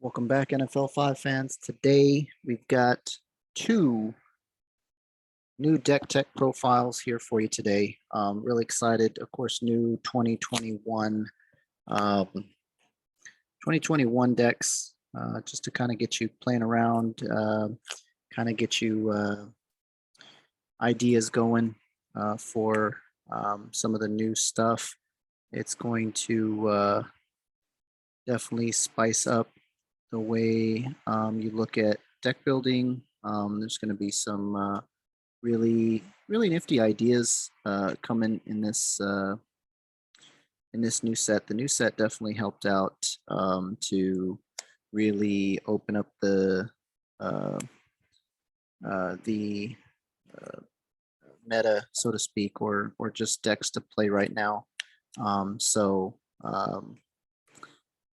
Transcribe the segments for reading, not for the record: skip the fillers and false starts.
Welcome back, NFL 5 fans. Today we've got two new deck tech profiles here for you today. Really excited. Of course, new 2021 decks just to kind of get you playing around, kind of get you ideas going for some of the new stuff. It's going to definitely spice up the way you look at deck building. There's going to be some really nifty ideas coming in this new set. The new set definitely helped out to really open up the meta, so to speak, or just decks to play right now.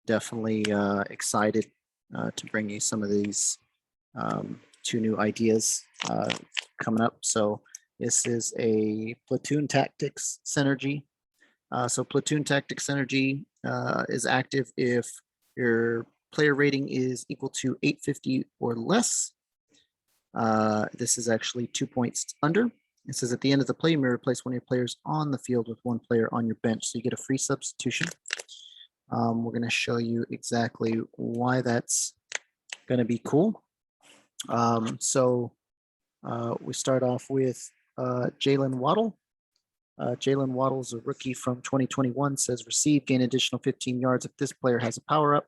Definitely excited to bring you some of these two new ideas coming up. So this is a Platoon Tactics Synergy. So Platoon Tactics Synergy is active if your player rating is equal to 850 or less. This is actually 2 points under. It says at the end of the play, you may replace one of your players on the field with one player on your bench. So you get a free substitution. We're going to show you exactly why that's going to be cool. We start off with Jalen Waddle. Jalen Waddle is a rookie from 2021, says receive, gain additional 15 yards if this player has a power up.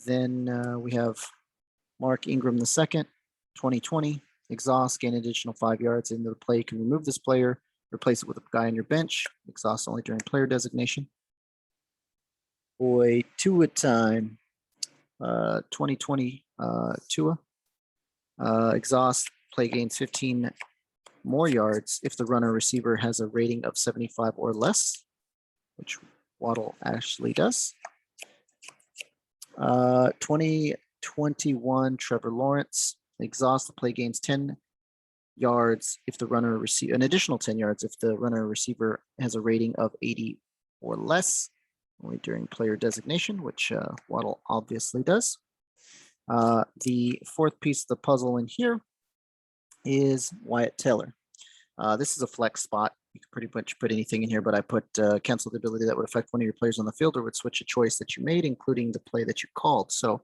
Then we have Mark Ingram II, 2020, exhaust, gain additional 5 yards into the play. You can remove this player, replace it with a guy on your bench, exhaust only during player designation. Boy, Tua time, 2020 Tua. Exhaust, play gains 15 more yards if the runner receiver has a rating of 75 or less, which Waddle actually does. 2021 Trevor Lawrence, exhaust, the play gains 10 yards if the runner receive an additional 10 yards if the runner receiver has a rating of 80 or less, only during player designation, which Waddle obviously does. The fourth piece of the puzzle in here is Wyatt Taylor. This is a flex spot. You can pretty much put anything in here, but I put cancel the ability that would affect one of your players on the field or would switch a choice that you made, including the play that you called. So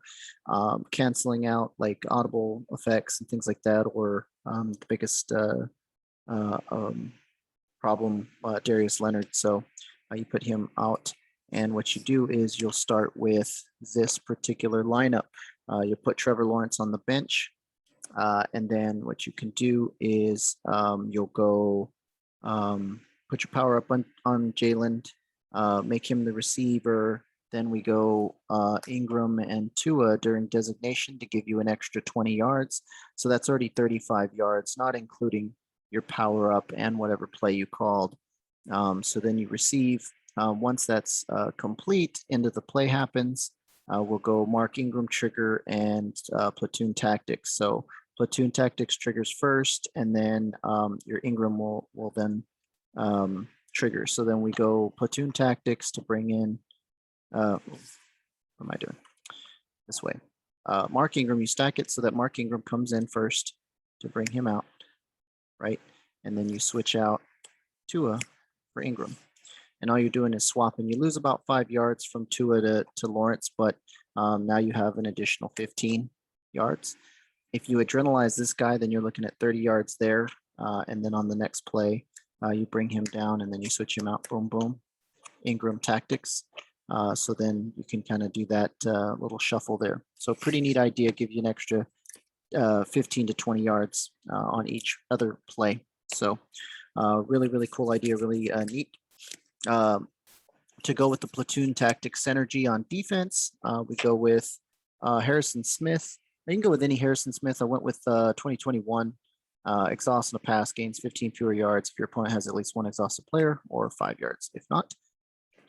canceling out like audible effects and things like that, or the biggest problem, Darius Leonard. So you put him out. And what you do is you'll start with this particular lineup. You'll put Trevor Lawrence on the bench. And then what you can do is you'll go put your power up on Jalen, make him the receiver. Then we go Ingram and Tua during designation to give you an extra 20 yards. So that's already 35 yards, not including your power up and whatever play you called. So then you receive. Once that's complete, end of the play happens. We'll go Mark Ingram trigger and Platoon Tactics. So Platoon Tactics triggers first, and then your Ingram will then trigger. So then we go Platoon Tactics to bring in, what am I doing? This way. Mark Ingram, you stack it so that Mark Ingram comes in first to bring him out, right? And then you switch out Tua for Ingram. And all you're doing is swapping. You lose about 5 yards from Tua to Lawrence, but now you have an additional 15 yards. If you adrenalize this guy, then you're looking at 30 yards there. And then on the next play, you bring him down and then you switch him out. Boom, boom. Ingram Tactics. So then you can kind of do that little shuffle there. So pretty neat idea. Give you an extra 15 to 20 yards on each other play. So really cool idea. Really neat. To go with the Platoon Tactics Synergy on defense, we go with Harrison Smith. You can go with any Harrison Smith. I went with 2021. Exhaust in a pass gains 15 fewer yards if your opponent has at least one exhausted player, or 5 yards if not.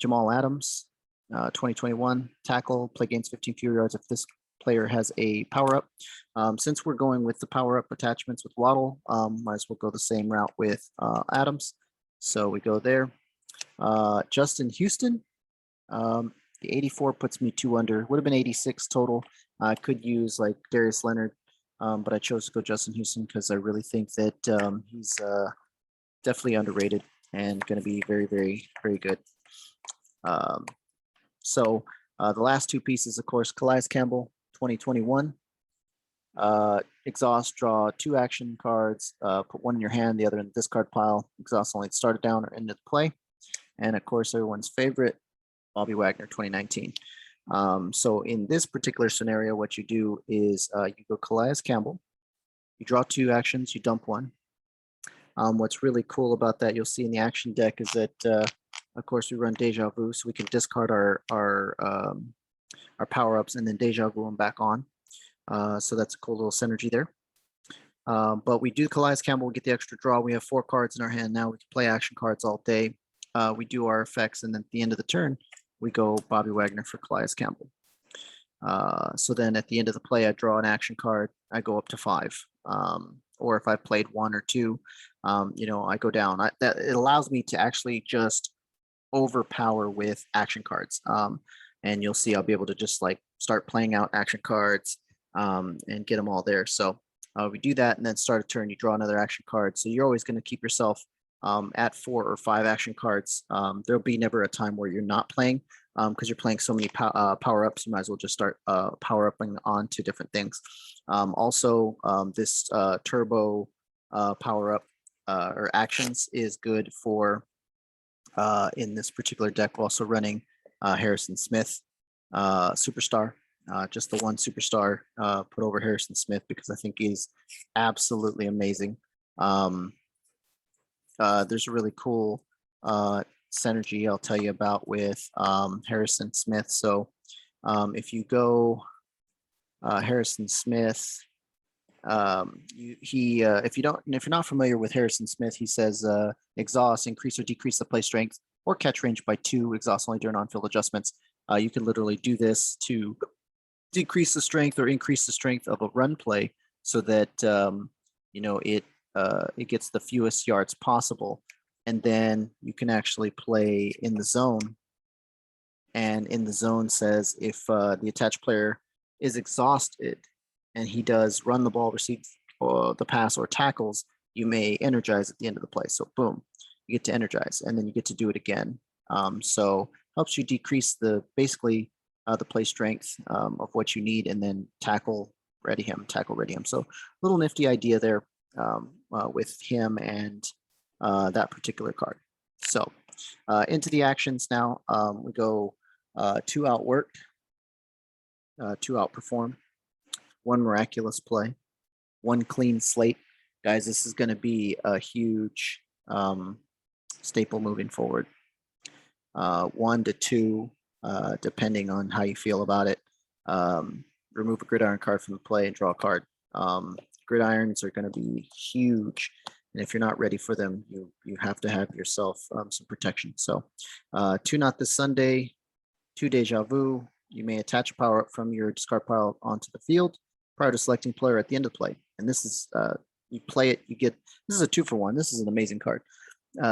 Jamal Adams, 2021 tackle, play gains 15 fewer yards if this player has a power up. Since we're going with the power up attachments with Waddle, might as well go the same route with Adams. So we go there. Justin Houston, The 84 puts me 2 under. Would have been 86 total. I could use like Darius Leonard, but I chose to go Justin Houston because I really think that he's definitely underrated and going to be very, very, very good. So the last two pieces, of course, Calais Campbell, 2021. Exhaust, draw 2 action cards, put one in your hand, the other in the discard pile. Exhaust only start it down or end of play. And of course, everyone's favorite, Bobby Wagner, 2019. So in this particular scenario, what you do is you go Calais Campbell, you draw 2 actions, you dump 1. What's really cool about that, you'll see in the action deck, is that of course we run Deja Vu, so we can discard our power-ups and then Deja Vu them back on. So that's a cool little synergy there. But we do Calais Campbell, we get the extra draw. We have 4 cards in our hand now. We can play action cards all day. We do our effects, and then at the end of the turn, we go Bobby Wagner for Calais Campbell. So then at the end of the play, I draw an action card. I go up to 5. Or if I played 1 or 2, I go down. It allows me to actually just overpower with action cards. And you'll see I'll be able to just like start playing out action cards and get them all there. So we do that, and then start a turn, you draw another action card. So you're always going to keep yourself at 4 or 5 action cards. There'll be never a time where you're not playing, because you're playing so many power-ups. You might as well just start power-upping on to different things. Also, this turbo power-up or actions is good for, in this particular deck, we're also running Harrison Smith, Superstar. Just the one superstar put over Harrison Smith because I think he's absolutely amazing. There's a really cool synergy I'll tell you about with Harrison Smith. So if you go Harrison Smith, if you're not familiar with Harrison Smith, he says exhaust, increase or decrease the play strength or catch range by 2, exhaust only during on-field adjustments. You can literally do this to decrease the strength or increase the strength of a run play so that it gets the fewest yards possible. And then you can actually play in the zone. And in the zone says if the attached player is exhausted and he does run the ball, receive the pass, or tackles, you may energize at the end of the play. So boom, you get to energize, and then you get to do it again. So helps you decrease the play strength of what you need, and then tackle ready him. So little nifty idea there with him and that particular card. So into the actions now. We go 2 outworked, 2 outperform, 1 miraculous play, 1 clean slate. Guys, this is going to be a huge staple moving forward. 1 to 2, depending on how you feel about it. Remove a gridiron card from the play and draw a card. Gridirons are going to be huge, and if you're not ready for them, you have to have yourself some protection. So 2 Not This Sunday, 2 Deja Vu. You may attach a power up from your discard pile onto the field prior to selecting player at the end of the play. And this is you play it, you get, this is a 2-for-1. This is an amazing card,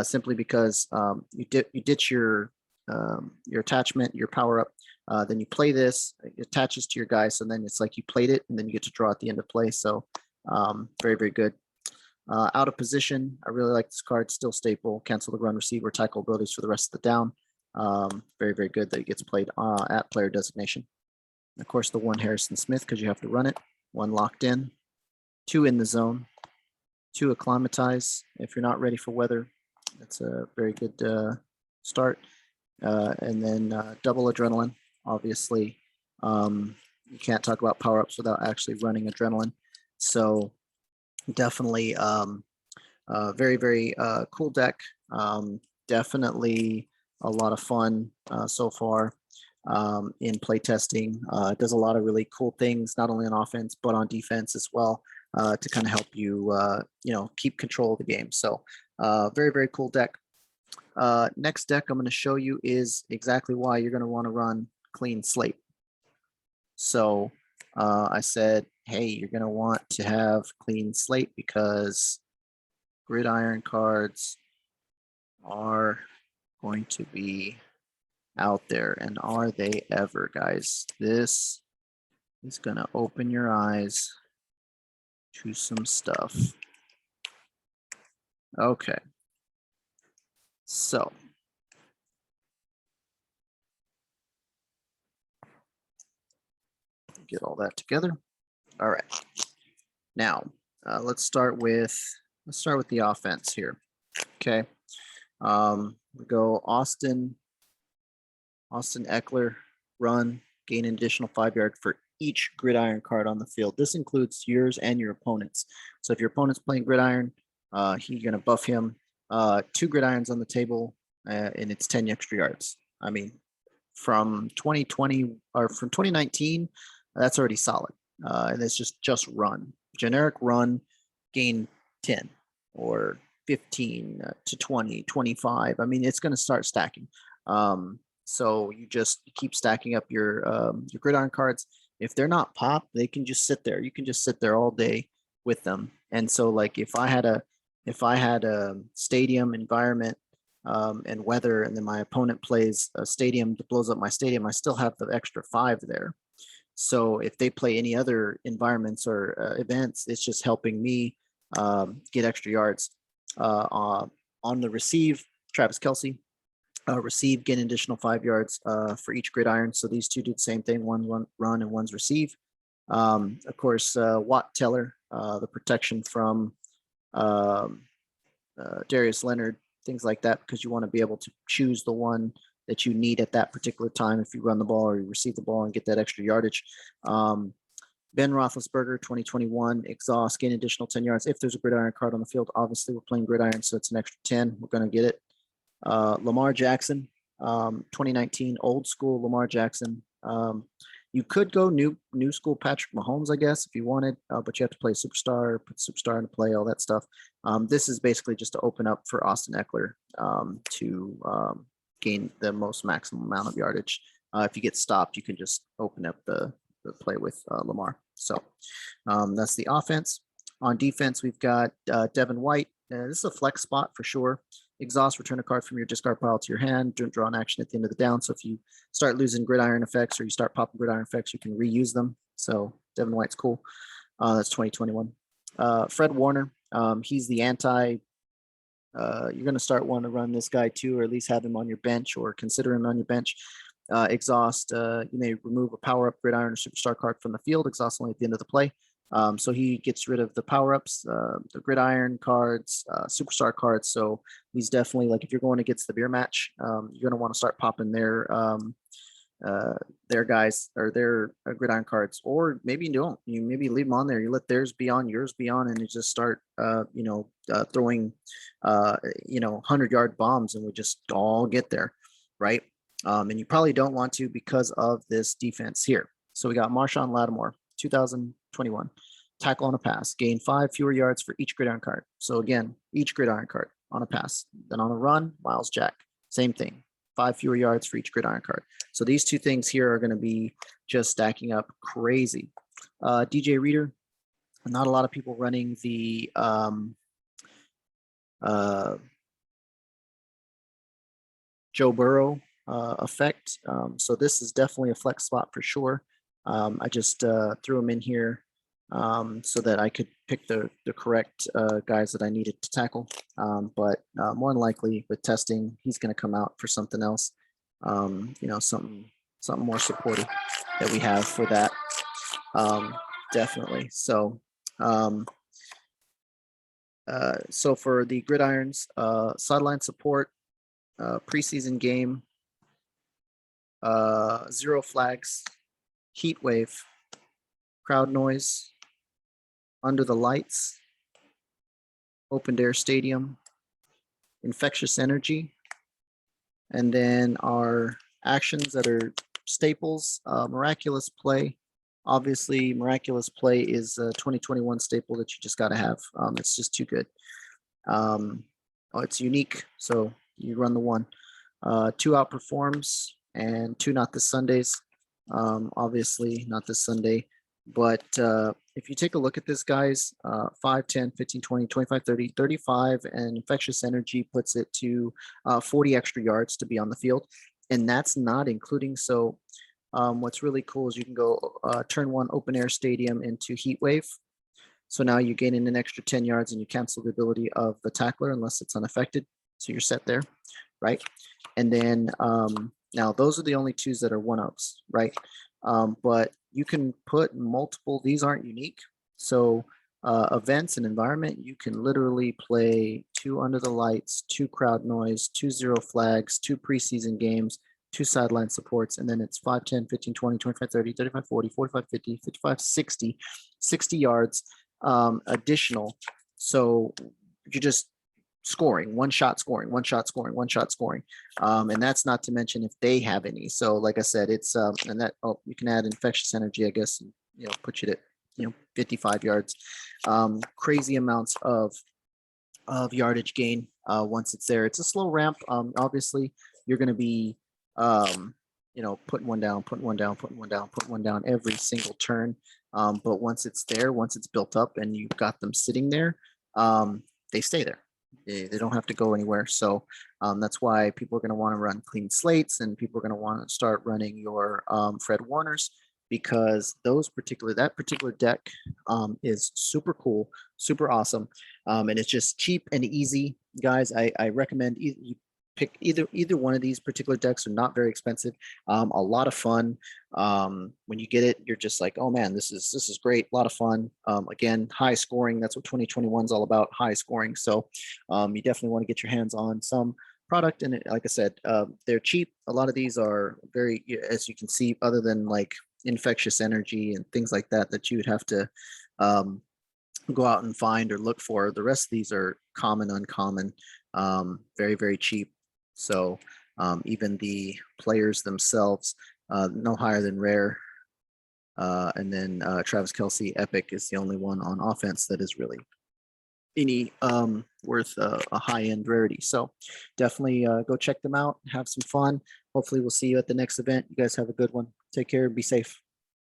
simply because you ditch your attachment, your power up, then you play this, it attaches to your guy, so then it's like you played it, and then you get to draw at the end of play. So very, very good. Out of position, I really like this card. Still staple, cancel the run, receive, or tackle abilities for the rest of the down. Very, very good that it gets played at player designation. Of course, the 1 Harrison Smith, because you have to run it. 1 locked in, 2 in the zone, 2 acclimatize. If you're not ready for weather, that's a very good start. And then double adrenaline. Obviously, you can't talk about power-ups without actually running adrenaline. So definitely very, very cool deck. Definitely a lot of fun so far in playtesting. It does a lot of really cool things, not only on offense, but on defense as well, to kind of help you, keep control of the game. So very, very cool deck. Next deck I'm going to show you is exactly why you're going to want to run clean slate. So I said, hey, you're going to want to have clean slate because gridiron cards are going to be out there. And are they ever, guys? This is going to open your eyes to some stuff. Okay. So get all that together. All right. Now, let's start with the offense here. Okay. We go Austin Eckler, run, gain an additional 5 yards for each gridiron card on the field. This includes yours and your opponent's. So if your opponent's playing gridiron, you're going to buff him 2 gridirons on the table, and it's 10 extra yards. I mean, from 2020 or from 2019, that's already solid. And it's just run. Generic run, gain 10 or 15 to 20, 25. I mean, it's going to start stacking. So you just keep stacking up your gridiron cards. If they're not pop, they can just sit there. You can just sit there all day with them. And so, like, if I had a stadium environment and weather, and then my opponent plays a stadium that blows up my stadium, I still have the extra 5 there. So if they play any other environments or events, it's just helping me get extra yards. On the receive, Travis Kelce, receive, get an additional 5 yards for each gridiron. So these two do the same thing, one's run and one's receive. Of course, Watt Teller, the protection from Darius Leonard, things like that, because you want to be able to choose the one that you need at that particular time if you run the ball or you receive the ball and get that extra yardage. Ben Roethlisberger, 2021, exhaust, gain additional 10 yards. If there's a gridiron card on the field, obviously we're playing gridiron, so it's an extra 10. We're going to get it. Lamar Jackson, 2019, old school Lamar Jackson. You could go new school Patrick Mahomes, I guess, if you wanted, but you have to play superstar, put superstar into play, all that stuff. This is basically just to open up for Austin Eckler to gain the most maximum amount of yardage. If you get stopped, you can just open up the play with Lamar. So that's the offense. On defense, we've got Devin White. This is a flex spot for sure. Exhaust, return a card from your discard pile to your hand. Don't draw an action at the end of the down. So if you start losing gridiron effects or you start popping gridiron effects, you can reuse them. So Devin White's cool. That's 2021. Fred Warner, he's the anti. You're going to start wanting to run this guy too, or at least have him on your bench or consider him on your bench. Exhaust, you may remove a power-up gridiron or superstar card from the field. Exhaust only at the end of the play. So he gets rid of the power-ups, the gridiron cards, superstar cards. So he's definitely, like, if you're going against the beer match, you're going to want to start popping their guys or their gridiron cards, or maybe you don't. You maybe leave them on there. You let theirs be on, yours be on, and you just start, throwing, 100-yard bombs, and we just all get there, right? And you probably don't want to because of this defense here. So we got Marshawn Lattimore, 2021, tackle on a pass, gain 5 fewer yards for each gridiron card. So again, each gridiron card on a pass. Then on a run, Miles Jack, same thing, 5 fewer yards for each gridiron card. So these two things here are going to be just stacking up crazy. DJ Reader, not a lot of people running the Joe Burrow effect. So this is definitely a flex spot for sure. I just threw him in here so that I could pick the correct guys that I needed to tackle. But more than likely with testing, he's going to come out for something else. Something more supportive that we have for that. Definitely. So for the gridirons, sideline support, preseason game, 0 flags, heat wave, crowd noise, under the lights, open air stadium, infectious energy, and then our actions that are staples, miraculous play. Obviously, miraculous play is a 2021 staple that you just got to have. It's just too good. It's unique, so you run the 1. 2 outperforms and 2 not this Sundays. Obviously not this Sunday, but if you take a look at this, guys, 5, 10, 15, 20, 25, 30, 35, and infectious energy puts it to 40 extra yards to be on the field. And that's not including, so what's really cool is you can go turn 1 open air stadium into heat wave. So now you gain in an extra 10 yards and you cancel the ability of the tackler unless it's unaffected. So you're set there, right? And then now those are the only 2s that are 1-ups, right? But you can put multiple, these aren't unique. So events and environment, you can literally play 2 under the lights, 2 crowd noise, 2 zero flags, 2 preseason games, 2 sideline supports, and then it's 5, 10, 15, 20, 25, 30, 35, 40, 45, 50, 55, 60, 60 yards additional. So you're just scoring, one shot scoring, one shot scoring, one shot scoring. And that's not to mention if they have any. So like I said, it's and that, oh, you can add infectious energy, I guess, and, you know, put you at, you know, 55 yards. Crazy amounts of yardage gain once it's there. It's a slow ramp. Obviously, you're going to be you know, putting one down, putting one down, putting one down, putting one down every single turn. But once it's there, once it's built up and you've got them sitting there, they stay there. They don't have to go anywhere. So that's why people are going to want to run clean slates, and people are going to want to start running your Fred Warners, because that particular deck is super cool, super awesome. And it's just cheap and easy, guys. I recommend you pick either one of these particular decks. Are not very expensive, a lot of fun. When you get it, you're just like, oh man, this is great, a lot of fun. Again, high scoring, that's what 2021 is all about, high scoring. So you definitely want to get your hands on some product. And like I said, they're cheap. A lot of these are very, as you can see, other than like infectious energy and things like that you would have to go out and find or look for. The rest of these are common, uncommon, very, very cheap. So even the players themselves, no higher than rare. And then Travis Kelce Epic is the only one on offense that is really any worth a high-end rarity. So definitely go check them out, have some fun. Hopefully we'll see you at the next event. You guys have a good one. Take care, be safe.